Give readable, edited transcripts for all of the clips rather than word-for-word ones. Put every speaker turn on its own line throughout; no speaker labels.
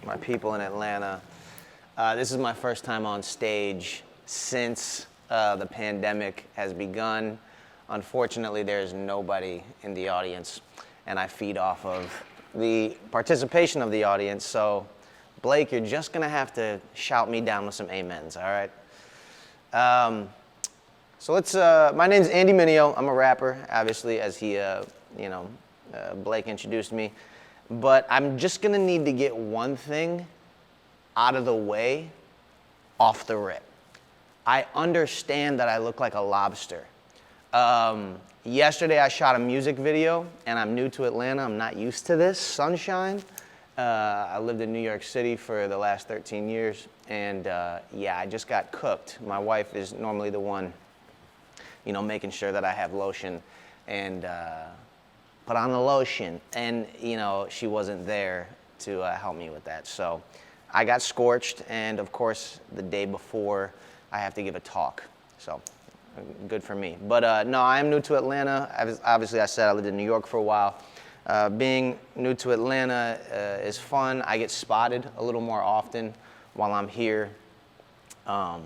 my people in Atlanta. This is my first time on stage since the pandemic has begun. Unfortunately, there's nobody in the audience, and I feed off of the participation of the audience. So, Blake, you're just gonna have to shout me down with some amens, all right? My name's Andy Mineo. I'm a rapper, obviously, as Blake introduced me. But I'm just gonna need to get one thing out of the way off the rip. I understand that I look like a lobster. Yesterday I shot a music video, and I'm new to Atlanta. I'm not used to this sunshine. I lived in New York City for the last 13 years, and I just got cooked. My wife is normally the one, making sure that I have lotion and put on the lotion, and she wasn't there to help me with that. So I got scorched, and of course the day before I have to give a talk. So good for me. But no, I am new to Atlanta. Obviously, I said I lived in New York for a while. Being new to Atlanta is fun. I get spotted a little more often while I'm here. The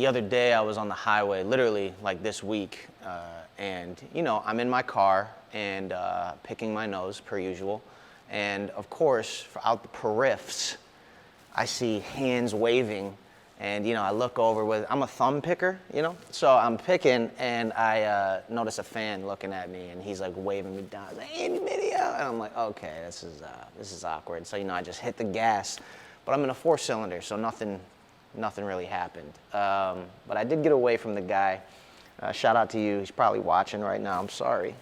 other day I was on the highway, literally like this week, and I'm in my car and picking my nose per usual. And of course, out the periffs, I see hands waving, and I look over I'm a thumb picker, so I'm picking, and I notice a fan looking at me, and he's like waving me down, like, Andy Mineo, and I'm like, okay, this is awkward. So I just hit the gas, but I'm in a 4-cylinder, so nothing really happened. But I did get away from the guy. Shout out to you. He's probably watching right now. I'm sorry.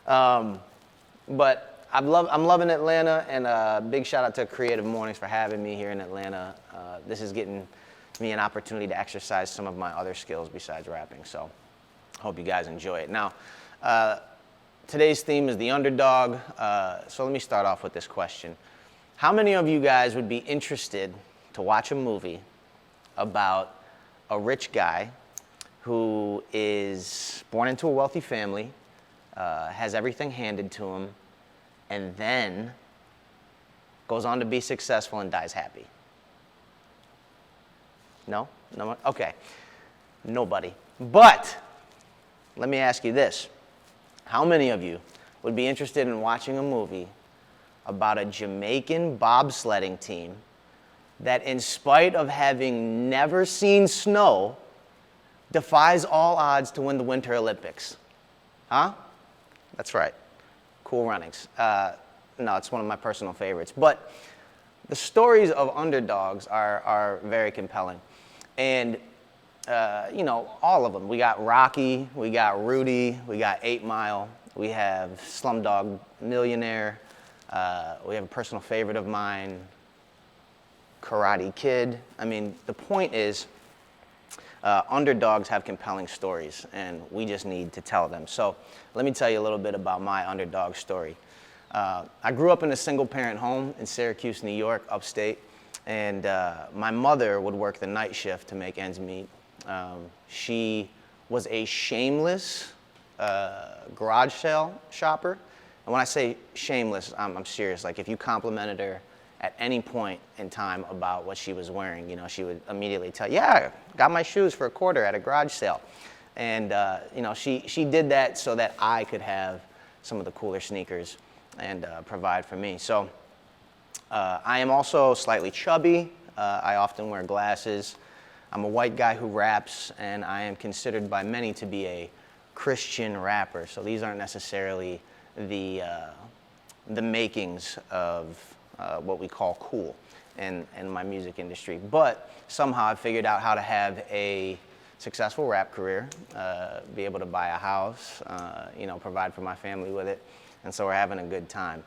But I'm loving Atlanta, and big shout out to CreativeMornings for having me here in Atlanta. This is getting me an opportunity to exercise some of my other skills besides rapping, so hope you guys enjoy it. Now, today's theme is the underdog, so let me start off with this question. How many of you guys would be interested to watch a movie about a rich guy who is born into a wealthy family, has everything handed to him, and then goes on to be successful and dies happy? No? No one? Okay. Nobody. But let me ask you this. How many of you would be interested in watching a movie about a Jamaican bobsledding team that, in spite of having never seen snow, defies all odds to win the Winter Olympics? Huh? That's right. Cool Runnings. No, it's one of my personal favorites. But the stories of underdogs are very compelling. And, all of them. We got Rocky, we got Rudy, we got 8 Mile, we have Slumdog Millionaire, we have a personal favorite of mine, Karate Kid. The point is, underdogs have compelling stories, and we just need to tell them. So let me tell you a little bit about my underdog story. I grew up in a single-parent home in Syracuse, New York, upstate, and my mother would work the night shift to make ends meet. She was a shameless garage sale shopper, and when I say shameless, I'm serious. Like, if you complimented her at any point in time about what she was wearing, she would immediately tell you, yeah, got my shoes for $1 at a garage sale. And, she did that so that I could have some of the cooler sneakers and provide for me. So I am also slightly chubby. I often wear glasses. I'm a white guy who raps, and I am considered by many to be a Christian rapper. So these aren't necessarily the makings of what we call cool in my music industry. But somehow I figured out how to have a successful rap career, be able to buy a house, provide for my family with it, and so we're having a good time.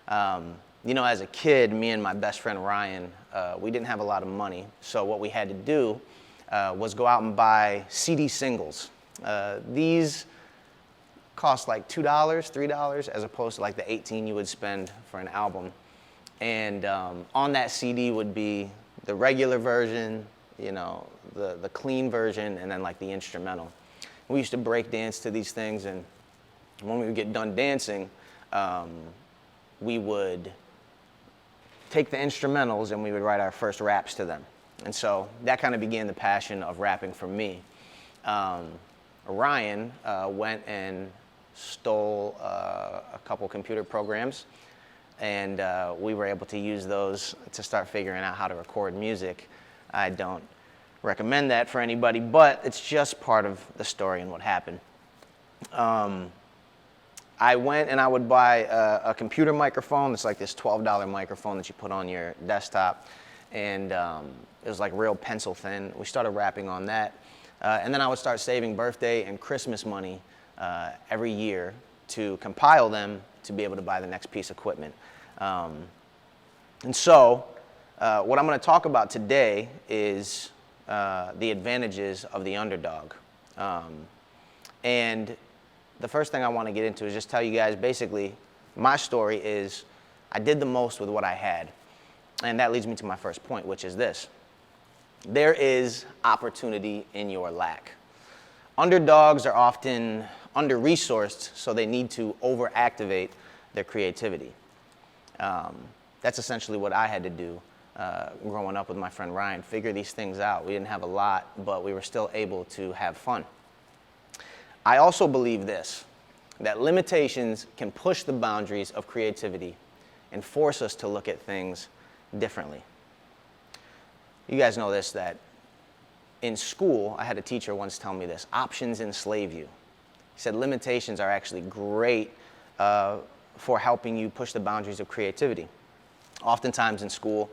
As a kid, me and my best friend Ryan, we didn't have a lot of money, so what we had to do was go out and buy CD singles. These cost like $2, $3, as opposed to like the $18 you would spend for an album. And on that CD would be the regular version, the clean version, and then like the instrumental. We used to break dance to these things, and when we would get done dancing, we would take the instrumentals and we would write our first raps to them. And so that kind of began the passion of rapping for me. Ryan went and stole a couple computer programs, and we were able to use those to start figuring out how to record music. I don't recommend that for anybody, but it's just part of the story and what happened. I went and I would buy a computer microphone. It's like this $12 microphone that you put on your desktop, and it was like real pencil thin. We started rapping on that, and then I would start saving birthday and Christmas money every year to compile them to be able to buy the next piece of equipment. And so what I'm going to talk about today is the advantages of the Underdog. And the first thing I want to get into is just tell you guys basically my story is I did the most with what I had. And that leads me to my first point, which is this. There is opportunity in your lack. Underdogs are often under-resourced, so they need to over-activate their creativity. That's essentially what I had to do growing up with my friend Ryan, figure these things out. We didn't have a lot, but we were still able to have fun. I also believe this, that limitations can push the boundaries of creativity and force us to look at things differently. You guys know this, that in school, I had a teacher once tell me this, options enslave you. He said limitations are actually great for helping you push the boundaries of creativity. Oftentimes in school,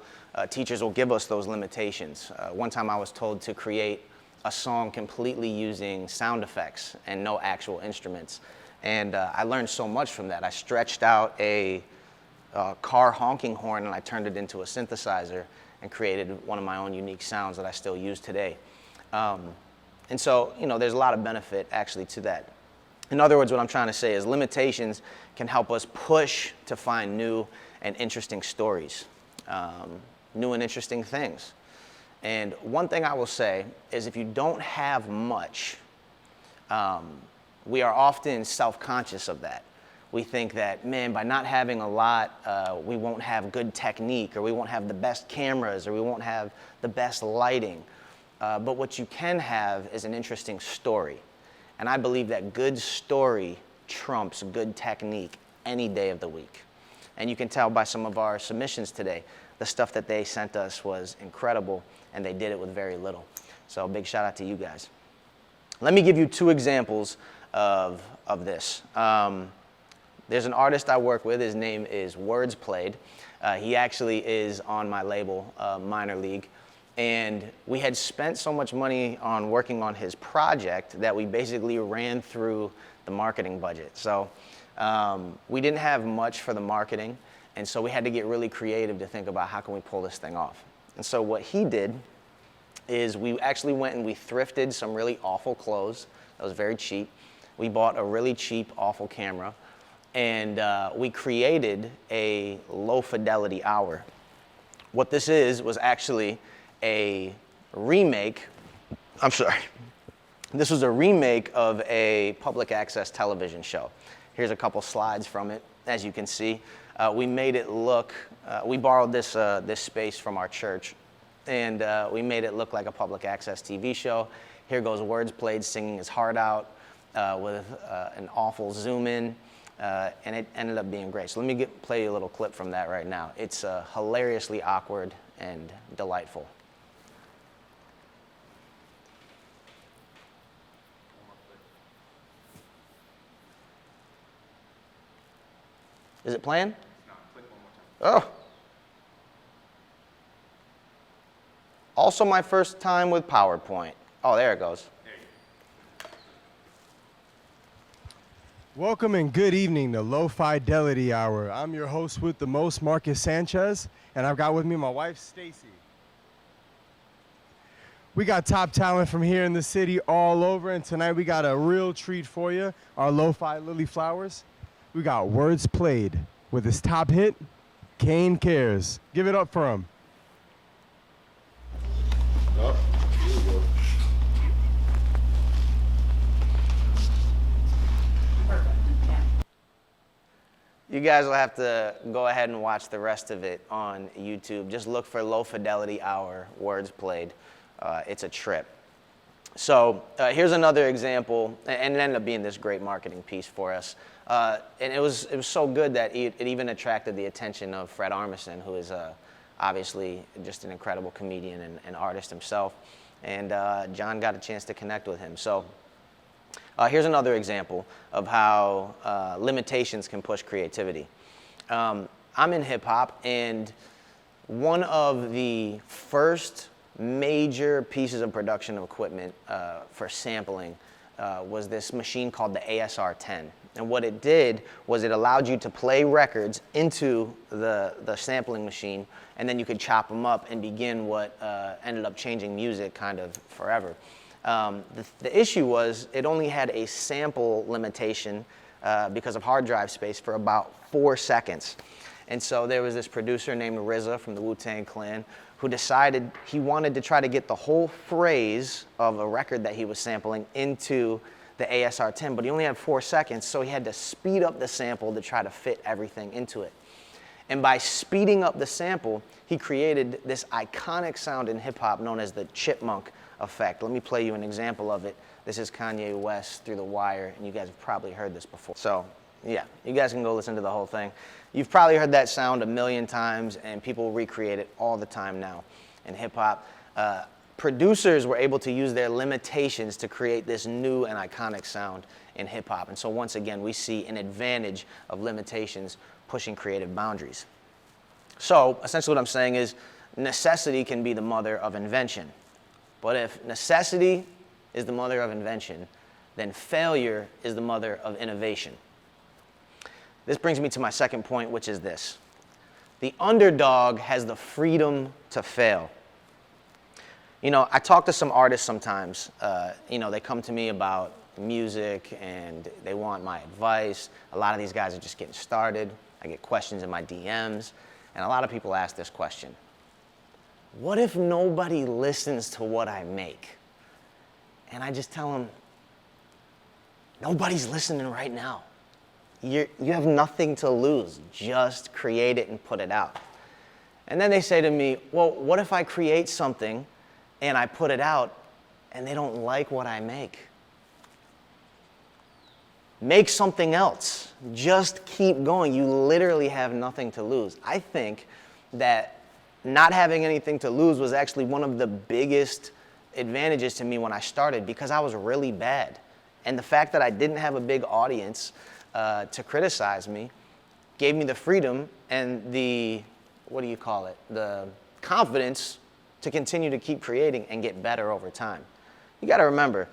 teachers will give us those limitations. One time I was told to create a song completely using sound effects and no actual instruments. And I learned so much from that. I stretched out a car honking horn and I turned it into a synthesizer and created one of my own unique sounds that I still use today. And so, you know, there's a lot of benefit actually to that. In other words, what I'm trying to say is limitations can help us push to find new and interesting stories, new and interesting things. And one thing I will say is if you don't have much, we are often self-conscious of that. We think that, man, by not having a lot, we won't have good technique, or we won't have the best cameras, or we won't have the best lighting. But what you can have is an interesting story. And I believe that good story trumps good technique any day of the week. And you can tell by some of our submissions today, the stuff that they sent us was incredible, and they did it with very little. So big shout out to you guys. Let me give you two examples of this. There's an artist I work with. His name is Words Played. He actually is on my label, Minor League. And we had spent so much money on working on his project that we basically ran through the marketing budget. So we didn't have much for the marketing, and so we had to get really creative to think about how can we pull this thing off. And so what he did is we actually went and we thrifted some really awful clothes. That was very cheap. We bought a really cheap, awful camera, and we created a low fidelity hour. What this was actually a remake, this was a remake of a public access television show. Here's a couple slides from it. As you can see, we made it look, we borrowed this space from our church, and we made it look like a public access TV show. Here goes Words Played singing his heart out with an awful zoom in, and it ended up being great. So let me play you a little clip from that right now. It's hilariously awkward and delightful. Is it playing? No, click one more time. Oh. Also my first time with PowerPoint. Oh, there it goes. There you go.
Welcome and good evening to Low Fidelity Hour. I'm your host with the most, Marcus Sanchez, and I've got with me my wife, Stacy. We got top talent from here in the city all over, and tonight we got a real treat for you, our Lo-Fi Lily Flowers. We got Words Played with his top hit, Kane Cares. Give it up for him.
Oh, here we go.
You guys will have to go ahead and watch the rest of it on YouTube. Just look for Low Fidelity Hour, words played. It's a trip. So here's another example, and it ended up being this great marketing piece for us. And it was so good that it even attracted the attention of Fred Armisen, who is obviously just an incredible comedian and artist himself. And John got a chance to connect with him. So here's another example of how limitations can push creativity. I'm in hip hop, and one of the first major pieces of production equipment for sampling was this machine called the ASR-10. And what it did was it allowed you to play records into the sampling machine, and then you could chop them up and begin what ended up changing music kind of forever. The issue was it only had a sample limitation because of hard drive space for about 4 seconds. And so there was this producer named RZA from the Wu-Tang Clan who decided he wanted to try to get the whole phrase of a record that he was sampling into the ASR-10, but he only had 4 seconds, so he had to speed up the sample to try to fit everything into it. And by speeding up the sample, he created this iconic sound in hip-hop known as the chipmunk effect. Let me play you an example of it. This is Kanye West, Through the Wire, and you guys have probably heard this before. So, yeah, you guys can go listen to the whole thing. You've probably heard that sound a million times, and people recreate it all the time now in hip-hop. Producers were able to use their limitations to create this new and iconic sound in hip-hop. And so once again, we see an advantage of limitations pushing creative boundaries. So essentially what I'm saying is necessity can be the mother of invention. But if necessity is the mother of invention, then failure is the mother of innovation. This brings me to my second point, which is this. The underdog has the freedom to fail. You know, I talk to some artists sometimes. They come to me about music and they want my advice. A lot of these guys are just getting started. I get questions in my DMs, and a lot of people ask this question. What if nobody listens to what I make? And I just tell them, nobody's listening right now. You have nothing to lose. Just create it and put it out. And then they say to me, well, what if I create something and I put it out and they don't like what I make? Make something else. Just keep going. You literally have nothing to lose. I think that not having anything to lose was actually one of the biggest advantages to me when I started, because I was really bad. And the fact that I didn't have a big audience to criticize me gave me the freedom and the confidence to continue to keep creating and get better over time. You got to remember,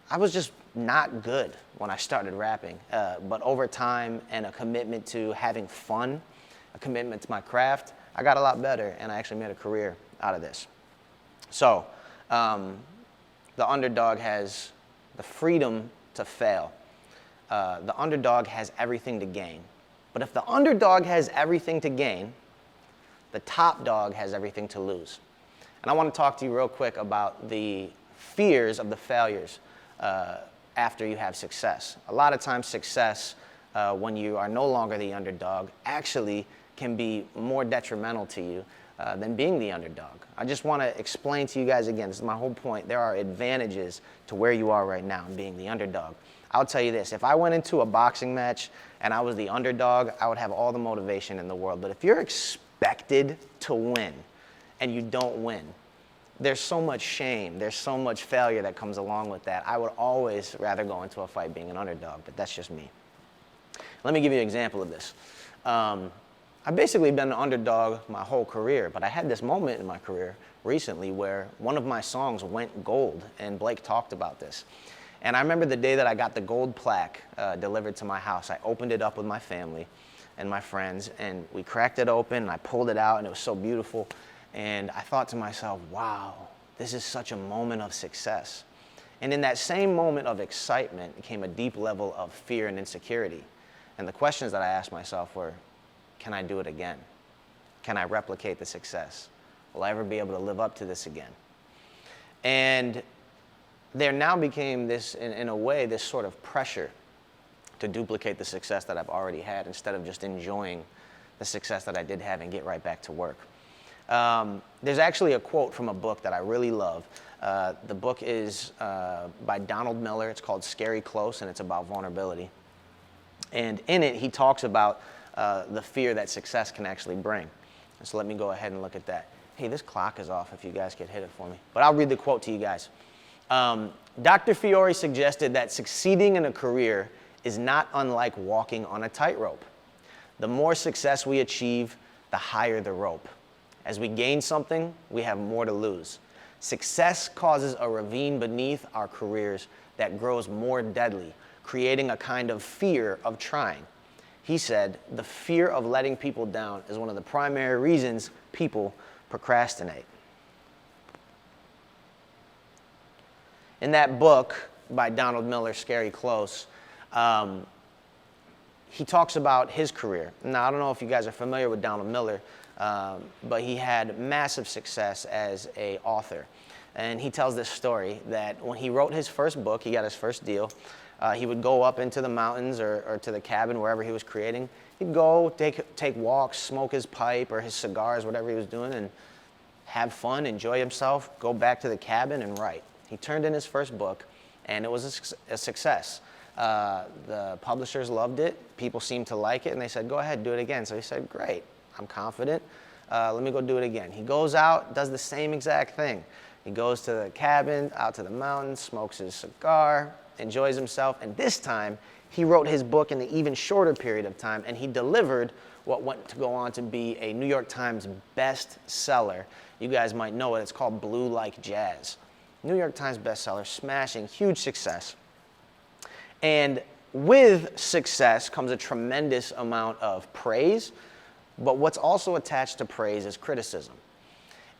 I was just not good when I started rapping, but over time and a commitment to having fun, a commitment to my craft, I got a lot better, and I actually made a career out of this. So the underdog has the freedom to fail. The underdog has everything to gain. But if the underdog has everything to gain, the top dog has everything to lose. And I want to talk to you real quick about the fears of the failures after you have success. A lot of times success, when you are no longer the underdog, actually can be more detrimental to you than being the underdog. I just want to explain to you guys again, this is my whole point, there are advantages to where you are right now in being the underdog. I'll tell you this, if I went into a boxing match and I was the underdog, I would have all the motivation in the world. But if you're expected to win and you don't win, there's so much shame, there's so much failure that comes along with that. I would always rather go into a fight being an underdog, but that's just me. Let me give you an example of this. I've basically been an underdog my whole career, but I had this moment in my career recently where one of my songs went gold, and Blake talked about this. And I remember the day that I got the gold plaque delivered to my house. I opened it up with my family and my friends, and we cracked it open, and I pulled it out, and it was so beautiful. And I thought to myself, wow, this is such a moment of success. And in that same moment of excitement came a deep level of fear and insecurity. And the questions that I asked myself were, can I do it again? Can I replicate the success? Will I ever be able to live up to this again? And there now became this, in a way, this sort of pressure to duplicate the success that I've already had instead of just enjoying the success that I did have and get right back to work. There's actually a quote from a book that I really love. The book is by Donald Miller. It's called Scary Close, and it's about vulnerability. And in it, he talks about the fear that success can actually bring. And so let me go ahead and look at that. Hey, this clock is off if you guys could hit it for me. But I'll read the quote to you guys. Dr. Fiore suggested that succeeding in a career is not unlike walking on a tightrope. The more success we achieve, the higher the rope. As we gain something, we have more to lose. Success causes a ravine beneath our careers that grows more deadly, creating a kind of fear of trying. He said, the fear of letting people down is one of the primary reasons people procrastinate. In that book by Donald Miller, Scary Close, he talks about his career. Now, I don't know if you guys are familiar with Donald Miller, but he had massive success as an author. And he tells this story that when he wrote his first book, he got his first deal, he would go up into the mountains or to the cabin, wherever he was creating. He'd go take walks, smoke his pipe or his cigars, whatever he was doing, and have fun, enjoy himself, go back to the cabin and write. He turned in his first book, and it was a success. The publishers loved it. People seemed to like it, and they said, go ahead, do it again. So he said, great, I'm confident. Let me go do it again. He goes out, does the same exact thing. He goes to the cabin, out to the mountains, smokes his cigar, enjoys himself, and this time, he wrote his book in an even shorter period of time, and he delivered what went to go on to be a New York Times bestseller. You guys might know it. It's called Blue Like Jazz. New York Times bestseller, smashing, huge success. And with success comes a tremendous amount of praise, but what's also attached to praise is criticism.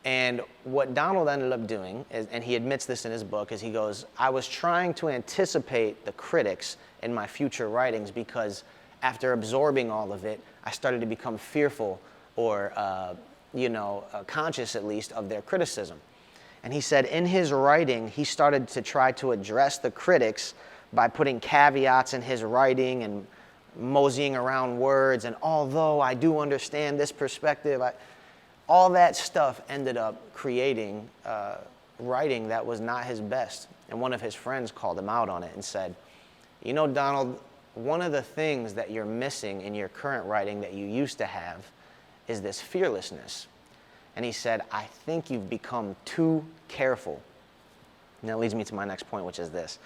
And what Donald ended up doing, and he admits this in his book, is he goes, I was trying to anticipate the critics in my future writings because after absorbing all of it, I started to become fearful or, conscious at least of their criticism. And he said in his writing, he started to try to address the critics by putting caveats in his writing and moseying around words. And although I do understand this perspective, all that stuff ended up creating writing that was not his best. And one of his friends called him out on it and said, you know, Donald, one of the things that you're missing in your current writing that you used to have is this fearlessness. And he said, I think you've become too careful. And that leads me to my next point, which is this.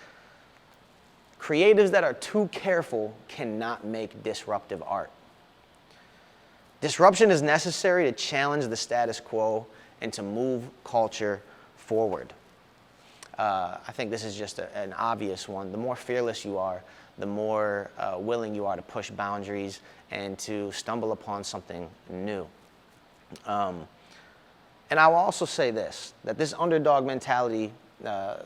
Creatives that are too careful cannot make disruptive art. Disruption is necessary to challenge the status quo and to move culture forward. I think this is just an obvious one. The more fearless you are, the more willing you are to push boundaries and to stumble upon something new. And I will also say this, that this underdog mentality, the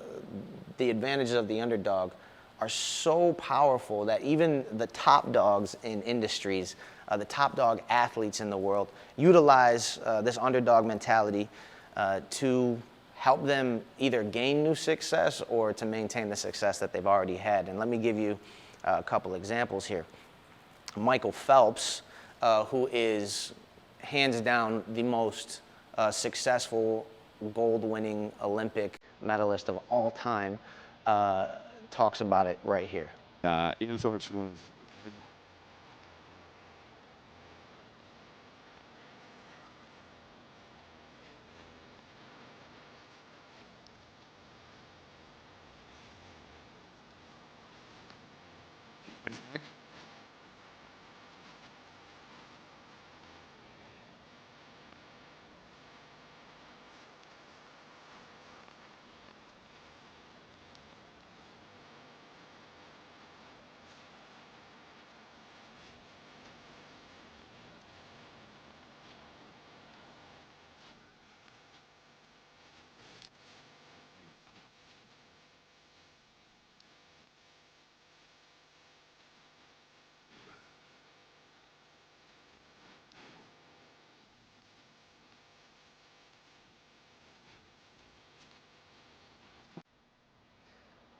advantages of the underdog are so powerful that even the top dogs in industries, the top dog athletes in the world, utilize this underdog mentality to help them either gain new success or to maintain the success that they've already had. And let me give you a couple examples here. Michael Phelps, who is hands down the most successful gold-winning Olympic medalist of all time, talks about it right here.
Even so much was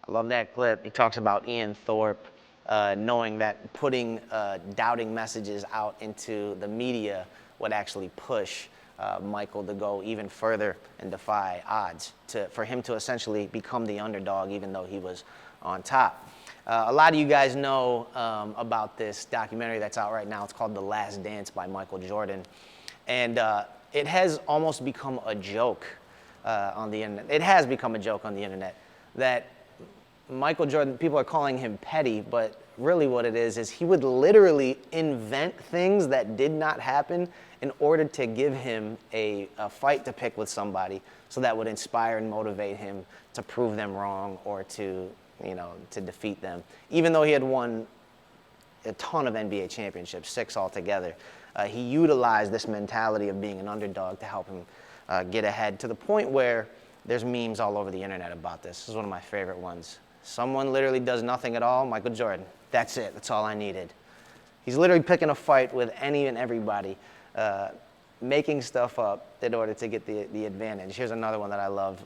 I love that clip. He talks about Ian Thorpe, knowing that putting doubting messages out into the media would actually push Michael to go even further and defy odds, for him to essentially become the underdog even though he was on top. A lot of you guys know about this documentary that's out right now. It's called The Last Dance by Michael Jordan. And it has almost become a joke on the internet. It has become a joke on the internet that Michael Jordan, people are calling him petty, but really what it is he would literally invent things that did not happen in order to give him a fight to pick with somebody, so that would inspire and motivate him to prove them wrong or to defeat them. Even though he had won a ton of NBA championships, 6 altogether, he utilized this mentality of being an underdog to help him get ahead, to the point where there's memes all over the internet about this. This is one of my favorite ones. Someone literally does nothing at all, Michael Jordan. That's it. That's all I needed. He's literally picking a fight with any and everybody, making stuff up in order to get the advantage. Here's another one that I love,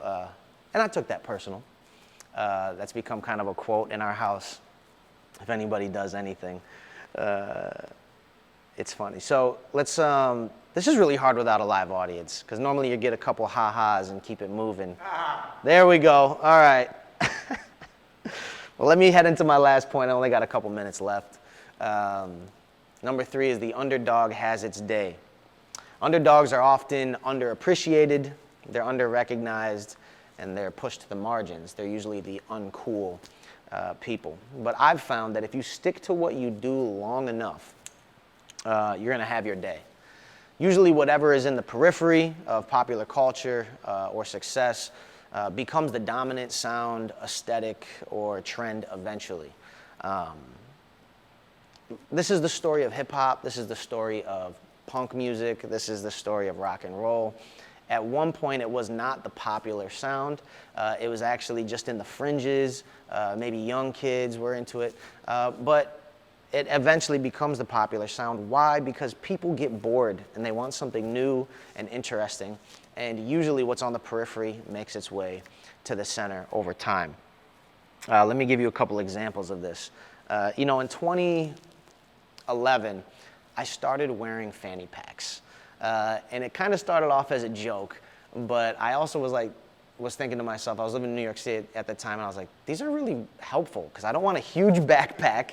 and I took that personal. That's become kind of a quote in our house. If anybody does anything, it's funny. So let's, this is really hard without a live audience, because normally you get a couple ha-has and keep it moving. There we go. All right. Well, let me head into my last point. I only got a couple minutes left. Number 3 is the underdog has its day. Underdogs are often underappreciated, they're under-recognized, and they're pushed to the margins. They're usually the uncool people. But I've found that if you stick to what you do long enough, you're going to have your day. Usually whatever is in the periphery of popular culture or success becomes the dominant sound, aesthetic, or trend eventually. This is the story of hip-hop. This is the story of punk music. This is the story of rock and roll. At one point, it was not the popular sound. It was actually just in the fringes. Maybe young kids were into it. But it eventually becomes the popular sound. Why? Because people get bored and they want something new and interesting. And usually what's on the periphery makes its way to the center over time. Let me give you a couple examples of this. In 2011, I started wearing fanny packs. And it kind of started off as a joke, but I also was thinking to myself, I was living in New York City at the time, and I was like, these are really helpful, because I don't want a huge backpack,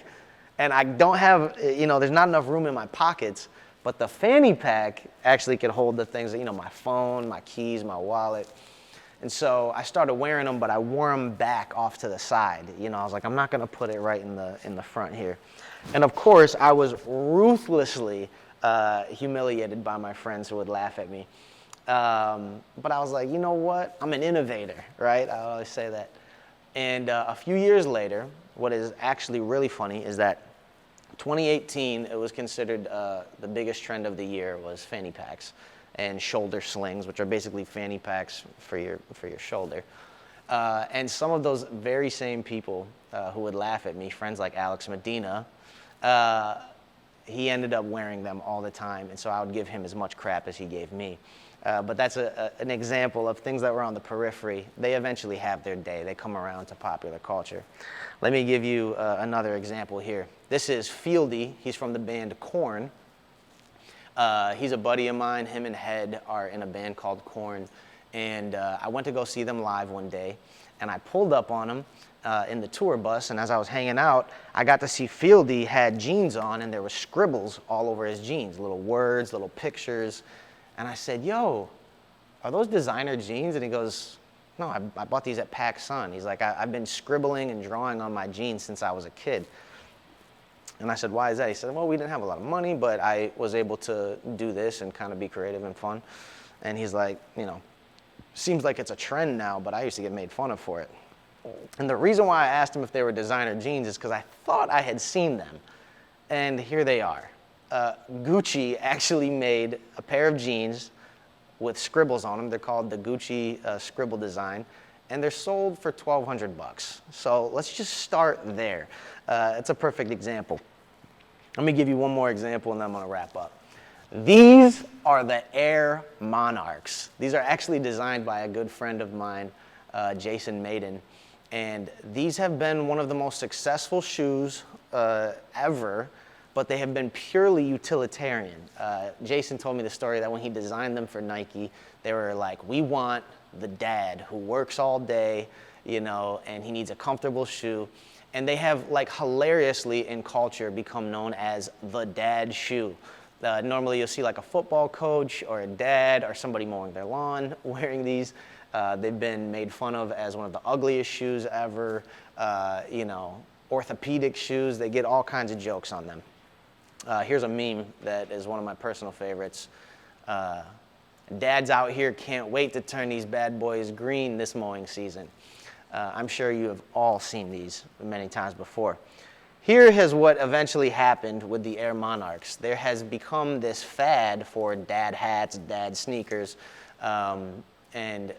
and I don't have, there's not enough room in my pockets, but the fanny pack actually could hold the things, my phone, my keys, my wallet. And so I started wearing them, but I wore them back off to the side. I was like, I'm not going to put it right in the front here. And of course, I was ruthlessly humiliated by my friends who would laugh at me. But I was like, you know what? I'm an innovator, right? I always say that. And a few years later, what is actually really funny is that 2018, it was considered the biggest trend of the year was fanny packs and shoulder slings, which are basically fanny packs for your shoulder. And some of those very same people who would laugh at me, friends like Alex Medina, he ended up wearing them all the time, and so I would give him as much crap as he gave me. But that's an example of things that were on the periphery. They eventually have their day. They come around to popular culture. Let me give you another example here. This is Fieldy. He's from the band Korn. He's a buddy of mine. Him and Head are in a band called Korn. And I went to go see them live one day, and I pulled up on him in the tour bus, and as I was hanging out, I got to see Fieldy had jeans on, and there were scribbles all over his jeans, little words, little pictures. And I said, yo, are those designer jeans? And he goes, no, I bought these at PacSun. He's like, I've been scribbling and drawing on my jeans since I was a kid. And I said, why is that? He said, well, we didn't have a lot of money, but I was able to do this and kind of be creative and fun. And he's like, seems like it's a trend now, but I used to get made fun of for it. And the reason why I asked him if they were designer jeans is because I thought I had seen them. And here they are. Gucci actually made a pair of jeans with scribbles on them. They're called the Gucci Scribble Design, and they're sold for $1,200. So let's just start there. It's a perfect example. Let me give you one more example, and then I'm going to wrap up. These are the Air Monarchs. These are actually designed by a good friend of mine, Jason Maiden. And these have been one of the most successful shoes ever, but they have been purely utilitarian. Jason told me the story that when he designed them for Nike, they were like, we want the dad who works all day, you know, and he needs a comfortable shoe. And they have, like, hilariously in culture become known as the dad shoe. Normally you'll see like a football coach or a dad or somebody mowing their lawn wearing these. They've been made fun of as one of the ugliest shoes ever, you know, orthopedic shoes. They get all kinds of jokes on them. Here's a meme that is one of my personal favorites. Dads out here can't wait to turn these bad boys green this mowing season. I'm sure you have all seen these many times before. Here is what eventually happened with the Air Monarchs. There has become this fad for dad hats, dad sneakers, and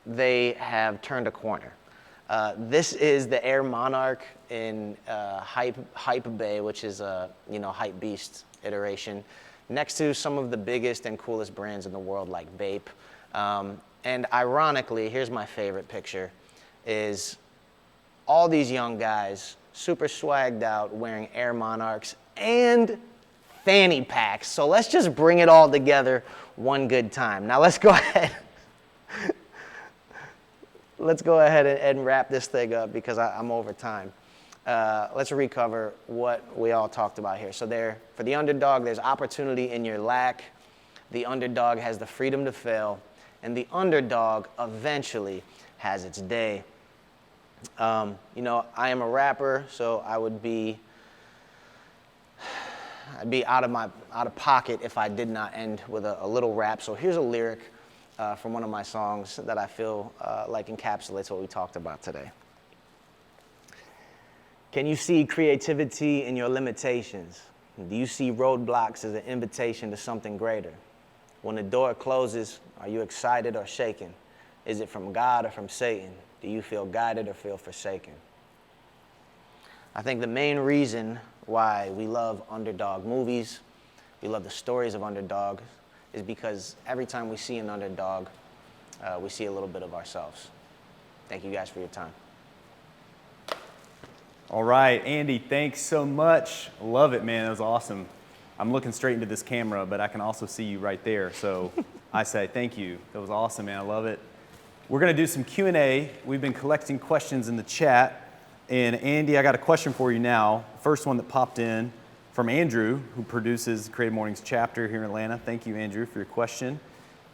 they have turned a corner. This is the Air Monarch in Hype Bay, which is a Hype Beast iteration, next to some of the biggest and coolest brands in the world like Bape. And ironically, here's my favorite picture, is all these young guys, super swagged out, wearing Air Monarchs and fanny packs. So let's just bring it all together one good time. Now let's go ahead. Let's go ahead and wrap this thing up because I'm over time. Let's recover what we all talked about here. So for the underdog, there's opportunity in your lack. The underdog has the freedom to fail. And the underdog eventually has its day. I am a rapper, so I'd be out of pocket if I did not end with a little rap. So here's a lyric from one of my songs that I feel like encapsulates what we talked about today. Can you see creativity in your limitations? Do you see roadblocks as an invitation to something greater? When the door closes, are you excited or shaken? Is it from God or from Satan? Do you feel guided or feel forsaken? I think the main reason why we love underdog movies, we love the stories of underdog, is because every time we see an underdog, we see a little bit of ourselves. Thank you guys for your time.
All right, Andy, thanks so much. Love it, man. That was awesome. I'm looking straight into this camera, but I can also see you right there. So I say thank you. That was awesome, man. I love it. We're going to do some Q&A. We've been collecting questions in the chat. And Andy, I got a question for you now. First one that popped in from Andrew, who produces Creative Mornings chapter here in Atlanta. Thank you, Andrew, for your question.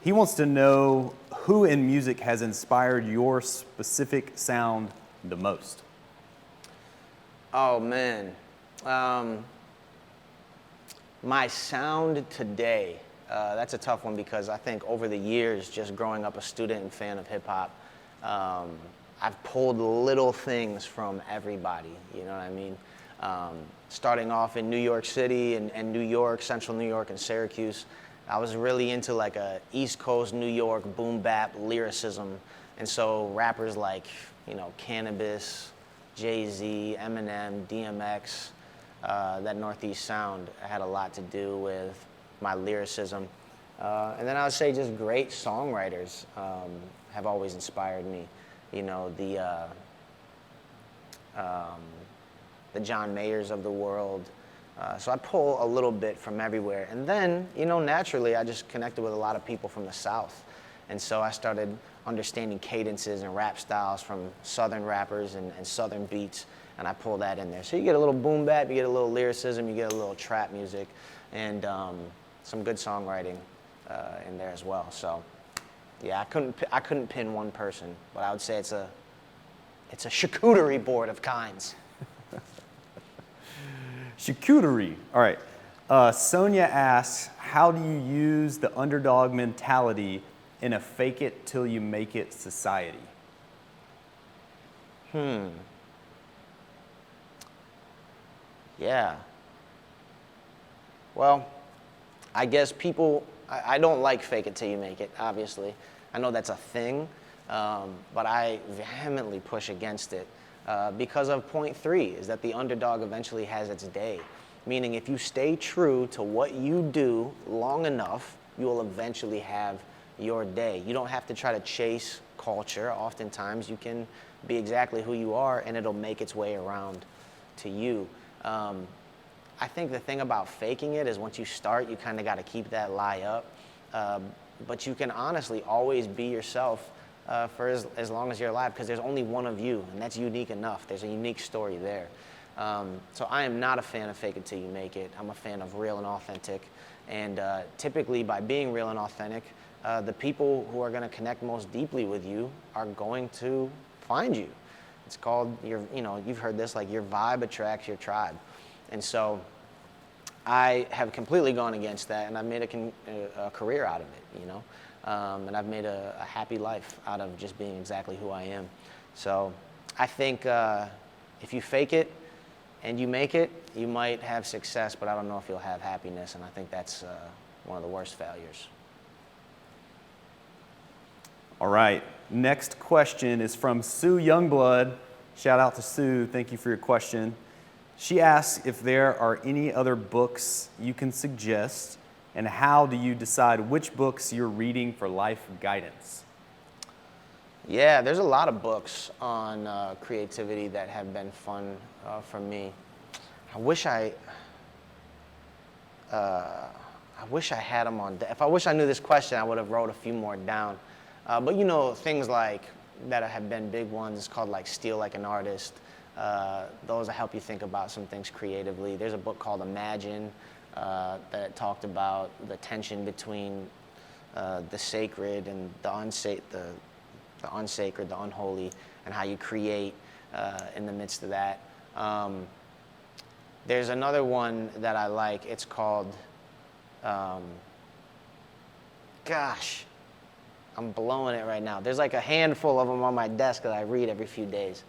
He wants to know who in music has inspired your specific sound the most.
Oh, man. My sound today, that's a tough one because I think over the years, just growing up a student and fan of hip hop, I've pulled little things from everybody, you know what I mean? Starting off in New York City and New York, Central New York and Syracuse, I was really into like a East Coast New York boom bap lyricism. And so rappers like, Cannabis, Jay-Z, Eminem, DMX, that Northeast sound had a lot to do with my lyricism. And then I would say just great songwriters have always inspired me. The John Mayers of the world. So I pull a little bit from everywhere. And then, naturally, I just connected with a lot of people from the South. And so I started understanding cadences and rap styles from Southern rappers and Southern beats. And I pull that in there. So you get a little boom bap, you get a little lyricism, you get a little trap music, and some good songwriting in there as well. So, yeah, I couldn't pin one person, but I would say it's a charcuterie board of kinds.
Charcuterie. All right. Sonia asks, how do you use the underdog mentality in a fake it till you make it society?
Yeah. Well, I guess I don't like fake it till you make it, obviously. I know that's a thing, but I vehemently push against it because of point 3, is that the underdog eventually has its day. Meaning if you stay true to what you do long enough, you will eventually have your day. You don't have to try to chase culture, oftentimes you can be exactly who you are and it'll make its way around to you. I think the thing about faking it is once you start, you kind of got to keep that lie up. But you can honestly always be yourself for as long as you're alive, because there's only one of you, and that's unique enough. There's a unique story there. So I am not a fan of fake it till you make it. I'm a fan of real and authentic. And typically by being real and authentic, the people who are going to connect most deeply with you are going to find you. It's called, you've heard this, like your vibe attracts your tribe. And so I have completely gone against that, and I've made a career out of it, and I've made a happy life out of just being exactly who I am. So I think if you fake it and you make it, you might have success, but I don't know if you'll have happiness, and I think that's one of the worst failures.
All right, next question is from Sue Youngblood. Shout out to Sue, thank you for your question. She asks if there are any other books you can suggest, and how do you decide which books you're reading for life guidance?
Yeah, there's a lot of books on creativity that have been fun for me. I wish I had them on. If I wish I knew this question, I would have wrote a few more down. But things like that have been big ones. It's called like Steal Like an Artist. Those will help you think about some things creatively. There's a book called Imagine that talked about the tension between the sacred and the unsacred, the unholy, and how you create in the midst of that. There's another one that I like. It's called, I'm blowing it right now. There's like a handful of them on my desk that I read every few days.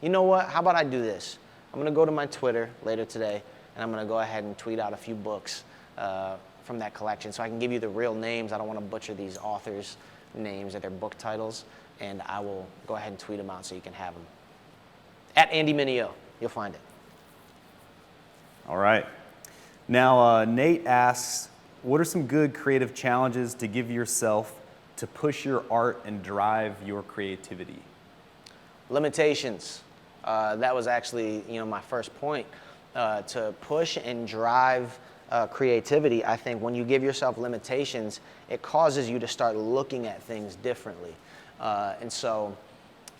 You know what? How about I do this? I'm going to go to my Twitter later today, and I'm going to go ahead and tweet out a few books from that collection so I can give you the real names. I don't want to butcher these authors' names or their book titles, and I will go ahead and tweet them out so you can have them. At Andy Mineo, you'll find it.
All right. Now, Nate asks, what are some good creative challenges to give yourself to push your art and drive your creativity?
Limitations. That was actually, my first point. To push and drive creativity, I think when you give yourself limitations, it causes you to start looking at things differently. And so,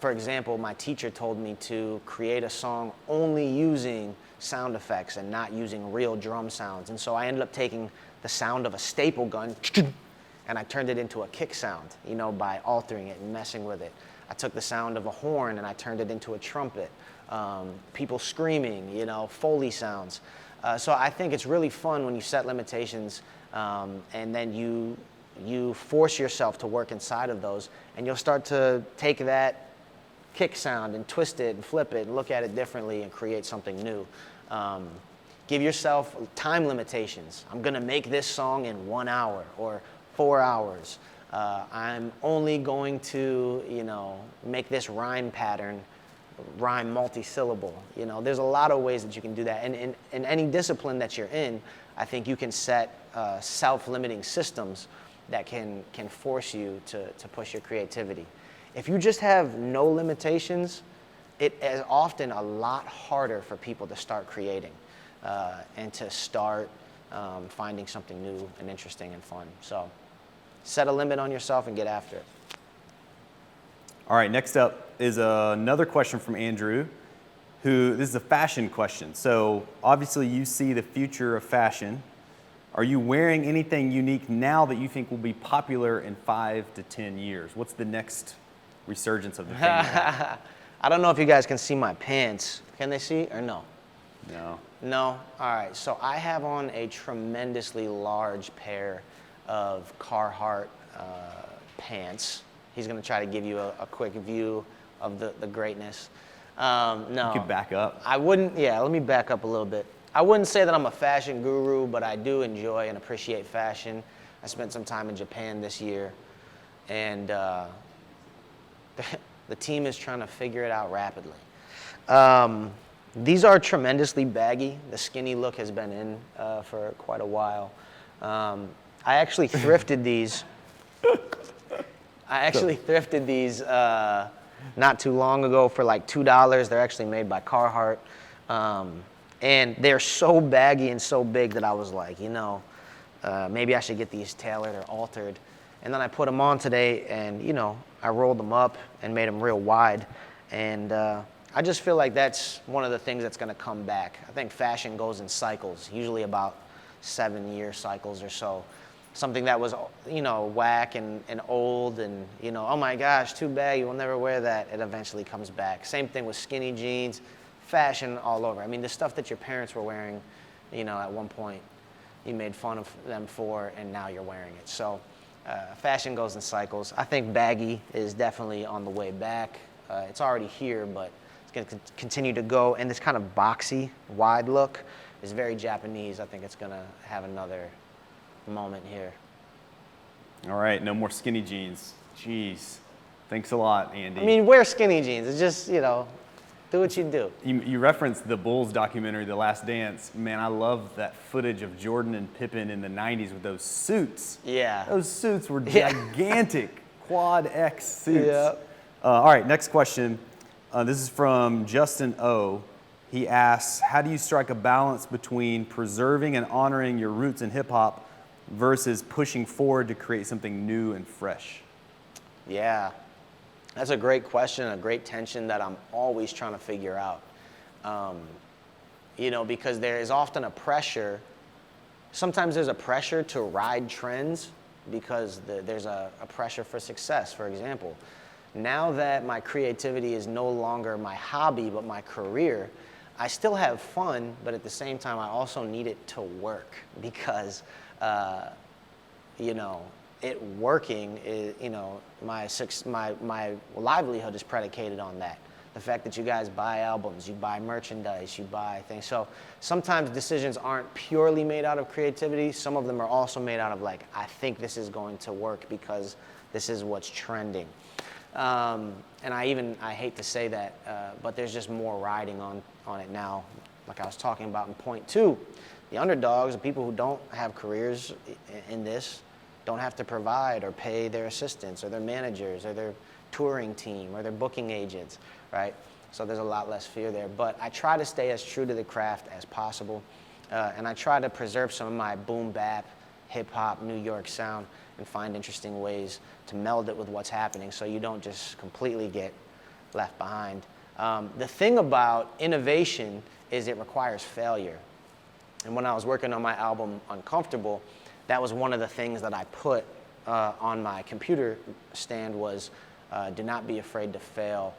for example, my teacher told me to create a song only using sound effects and not using real drum sounds. And so I ended up taking the sound of a staple gun and I turned it into a kick sound, by altering it and messing with it. I took the sound of a horn and I turned it into a trumpet. People screaming, Foley sounds. So I think it's really fun when you set limitations and then you force yourself to work inside of those, and you'll start to take that kick sound and twist it and flip it and look at it differently and create something new. Give yourself time limitations. I'm going to make this song in 1 hour or 4 hours. I'm only going to, make this rhyme pattern rhyme multi-syllable. There's a lot of ways that you can do that. And in any discipline that you're in, I think you can set self-limiting systems that can force you to push your creativity. If you just have no limitations, it is often a lot harder for people to start creating and to start finding something new and interesting and fun. So set a limit on yourself and get after it.
All right, next up is another question from Andrew, this is a fashion question. So obviously you see the future of fashion. Are you wearing anything unique now that you think will be popular in 5 to 10 years? What's the next resurgence of the thing?
I don't know if you guys can see my pants. Can they see or no?
No.
No? All right, so I have on a tremendously large pair of Carhartt pants. He's gonna try to give you a quick view of the greatness. No.
You could back up.
I wouldn't, let me back up a little bit. I wouldn't say that I'm a fashion guru, but I do enjoy and appreciate fashion. I spent some time in Japan this year, and the team is trying to figure it out rapidly. These are tremendously baggy. The skinny look has been in for quite a while. I actually thrifted these. I actually thrifted these not too long ago for like $2. They're actually made by Carhartt. And they're so baggy and so big that I was like, maybe I should get these tailored or altered. And then I put them on today and, I rolled them up and made them real wide. And I just feel like that's one of the things that's going to come back. I think fashion goes in cycles, usually about 7-year cycles or so. Something that was, whack and old and, oh my gosh, too bad, you will never wear that. It eventually comes back. Same thing with skinny jeans, fashion all over. I mean, the stuff that your parents were wearing, at one point, you made fun of them for, and now you're wearing it. So fashion goes in cycles. I think baggy is definitely on the way back. It's already here, but it's going to continue to go. And this kind of boxy, wide look is very Japanese. I think it's going to have another moment here.
All right, no more skinny jeans. Jeez. Thanks a lot, Andy.
I mean, wear skinny jeans. It's just, do what you do.
You referenced the Bulls documentary, The Last Dance. Man, I love that footage of Jordan and Pippen in the 90s with those suits.
Yeah.
Those suits were gigantic, quad X suits.
Yeah.
All right, next question. This is from Justin O. He asks, how do you strike a balance between preserving and honoring your roots in hip hop versus pushing forward to create something new and fresh?
Yeah. That's a great question, a great tension that I'm always trying to figure out. Because there is often a pressure. Sometimes there's a pressure to ride trends because there's a pressure for success. For example, now that my creativity is no longer my hobby but my career, I still have fun, but at the same time, I also need it to work because, it working is, my livelihood is predicated on that. The fact that you guys buy albums, you buy merchandise, you buy things. So sometimes decisions aren't purely made out of creativity. Some of them are also made out of like, I think this is going to work because this is what's trending. And I hate to say that, but there's just more riding on it now. Like I was talking about in point 2, the underdogs, the people who don't have careers in this, don't have to provide or pay their assistants or their managers or their touring team or their booking agents, right? So there's a lot less fear there. But I try to stay as true to the craft as possible. And I try to preserve some of my boom bap, hip hop, New York sound and find interesting ways to meld it with what's happening so you don't just completely get left behind. The thing about innovation is it requires failure. And when I was working on my album Uncomfortable, that was one of the things that I put on my computer stand was do not be afraid to fail.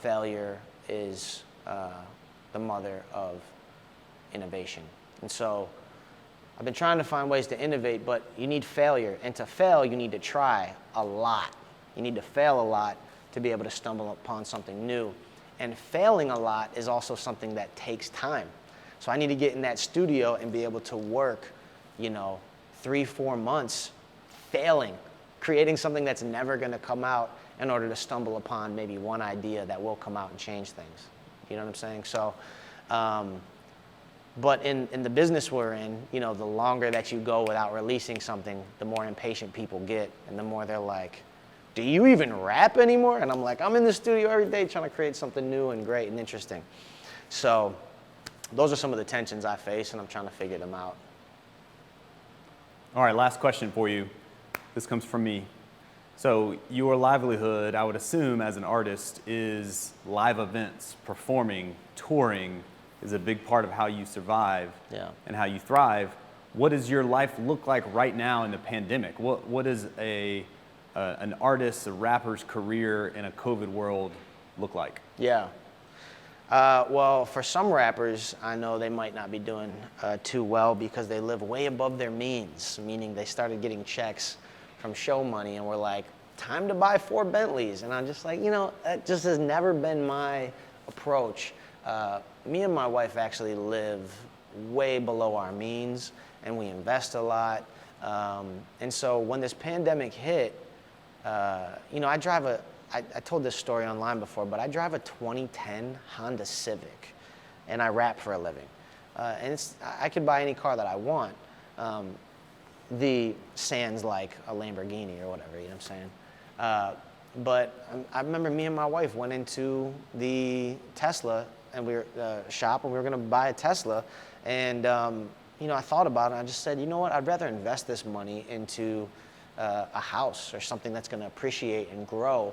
Failure is the mother of innovation. And so I've been trying to find ways to innovate, but you need failure. And to fail, you need to try a lot. You need to fail a lot to be able to stumble upon something new. And failing a lot is also something that takes time. So I need to get in that studio and be able to work, 3-4 months failing, creating something that's never going to come out in order to stumble upon maybe one idea that will come out and change things. You know what I'm saying? So, but in the business we're in, the longer that you go without releasing something, the more impatient people get, and the more they're like, do you even rap anymore? And I'm like, I'm in the studio every day trying to create something new and great and interesting. So those are some of the tensions I face, and I'm trying to figure them out.
All right, last question for you. This comes from me. So your livelihood, I would assume, as an artist, is live events, performing, touring is a big part of how you survive and how you thrive. What does your life look like right now in the pandemic? What does an artist, a rapper's career in a COVID world look like?
Yeah. Well, for some rappers, I know they might not be doing too well because they live way above their means, meaning they started getting checks from show money and were like, time to buy 4 Bentleys. And I'm just like, that just has never been my approach. Me and my wife actually live way below our means, and we invest a lot. And so when this pandemic hit, I drive I told this story online before, but I drive a 2010 Honda Civic, and I rap for a living. And I could buy any car that I want. The sans like a Lamborghini or whatever, you know what I'm saying? But I remember me and my wife went into the Tesla and we were shop, and we were going to buy a Tesla. And you know, I thought about it. And I just said, you know what? I'd rather invest this money into a house or something that's going to appreciate and grow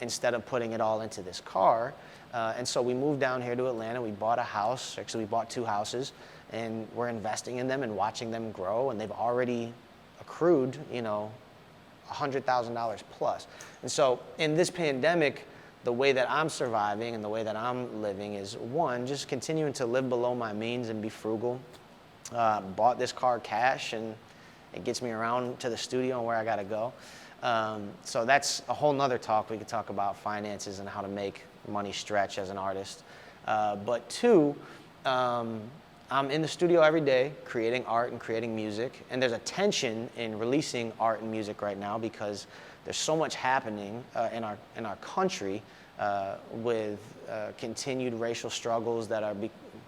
instead of putting it all into this car. And so we moved down here to Atlanta. We bought a house. Actually, we bought 2 houses, and we're investing in them and watching them grow. And they've already accrued, you know, $100,000 plus. And so in this pandemic, the way that I'm surviving and the way that I'm living is, one, just continuing to live below my means and be frugal. Bought this car cash, and it gets me around to the studio and where I gotta go. So that's a whole nother talk. We could talk about finances and how to make money stretch as an artist. But 2, I'm in the studio every day creating art and creating music, and there's a tension in releasing art and music right now because there's so much happening in our country with continued racial struggles that are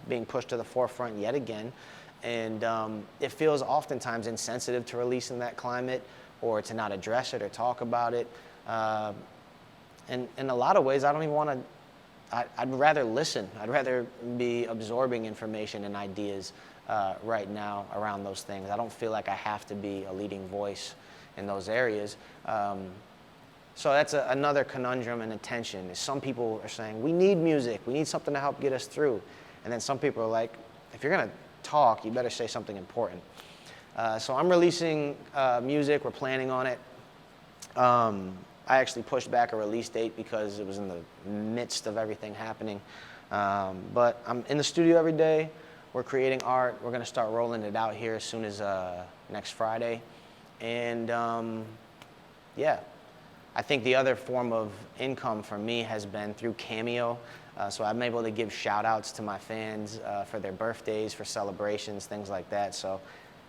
being pushed to the forefront yet again, and it feels oftentimes insensitive to release in that climate or to not address it or talk about it. And in a lot of ways, I don't even want to. I'd rather listen. I'd rather be absorbing information and ideas right now around those things. I don't feel like I have to be a leading voice in those areas. So that's another conundrum and a tension. Is some people are saying, we need music. We need something to help get us through. And then some people are like, if you're going to talk, you better say something important. So I'm releasing music. We're planning on it. I actually pushed back a release date because it was in the midst of everything happening. But I'm in the studio every day. We're creating art. We're going to start rolling it out here as soon as next Friday. And yeah, I think the other form of income for me has been through Cameo. So I'm able to give shout outs to my fans for their birthdays, for celebrations, things like that. So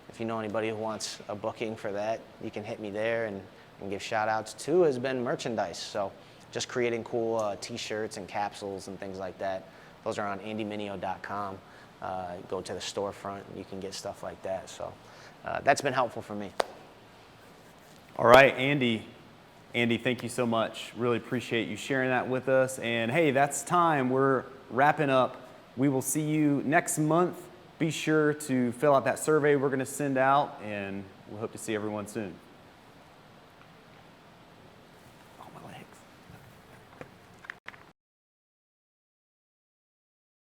if you know anybody who wants a booking for that, you can hit me there and give shout outs. 2 has been merchandise. So just creating cool t-shirts and capsules and things like that. Those are on andymineo.com. Go to the storefront and you can get stuff like that. So that's been helpful for me.
All right, Andy. Andy, thank you so much. Really appreciate you sharing that with us. And hey, that's time. We're wrapping up. We will see you next month. Be sure to fill out that survey we're going to send out, and we hope to see everyone soon.